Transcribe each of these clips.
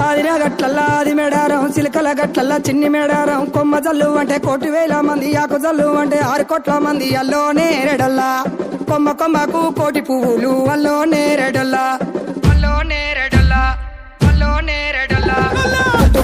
ఆదిన గట్లల్లా ఆది మేడారం చిలకల గట్లల్లా చిన్ని మేడారం కొమ్మ జల్లు అంటే 1,000,000 మంది ఆకు జల్లు అంటే 6 కోట్ల మంది అల్లో నేరెడల్లా కొమ్మ కొమ్మకు 1,000,000 పువ్వులు అల్లో నేరెడల్లా అల్లో నేరెడల్లా అల్లో నేరెడల్లా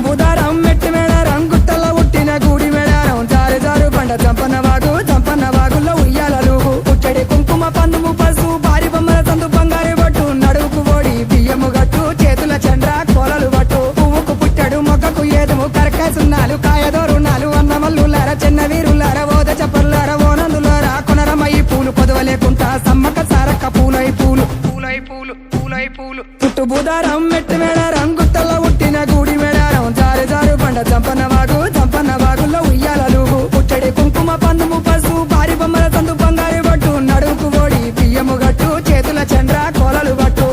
బుధారం మెట్టి మేడారం గుట్టల ఉట్టిన గూడి మేడారం జారు జారు పంట చంపన్న వాగుల్లో ఉయ్యాలలు పుట్టడి కుంకుమ పందుము పసు భారీ బొమ్మల సందు బంగారు బట్టు నడువుకు ఓడి బియ్యము గట్టు చేతుల చంద్ర కోలలు బట్టు పువ్వుకు పుట్టడు మొక్కకు ఏదము కరకాసున్నాలు కాయదోరున్నాలు అన్నమల్లులార చిన్న వీరులార ఓద చెప్పల్లార ఓనందులార కొనరమయ్యి పూలు పొదవలేకుంటా సమ్మక సారక్క పూలై పూలు పూలై పూలు పూలై పూలు చుట్టు బుధారం మెట్టి మేడారం గుట్టల ఉట్టిన గూడి మేడారం జారు జారు పంట చంపన్న వాగుల్లో ఉయ్యాలలు పుట్టడి కుంకుమ పందుము పసు భారీ బొమ్మల సందు బంగారు బట్టు నడువుకు ఓడి బియ్యము గట్టు చేతుల చంద్ర కోలలు బట్టు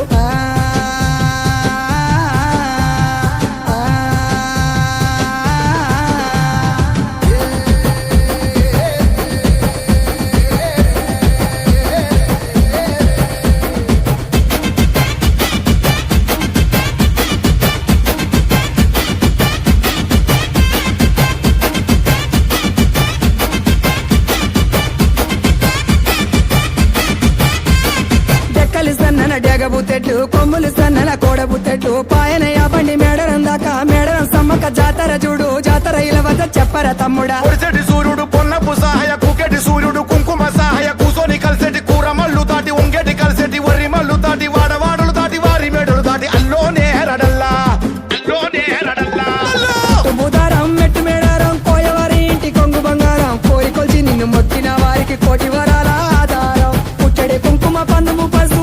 సన్నన డెగబుతెట్టు కొమ్ములు సన్నన కోడబుతెట్టు పాయన యాబండి మేడరం దాకా మేడరం సమ్మక్క జాతర చూడు జాతర ఇలా వద్ద చెప్పర తమ్ముడా సూర్యుడు పొన్నపు సహాయ కుకెటి సూర్యుడు కుంకుమ సహాయ కూసోని కలిసేటి కూర మల్లు దాటి ఉంగేటి కలిసేటి వరి మల్లు దాటి వాడవాడలు దాటి వారి మేడలు దాటి అల్లోనే హెరడల్లా అల్లోనే హెరడల్లా బుధారం మెట్టు మేడారం కోయవారి ఇంటి కొంగు బంగారం కోరి కొల్చి నిన్ను మొక్కిన వారికి 1,000,000 వరాల ఆధారం పుట్టడి కుంకుమ పందుము పసు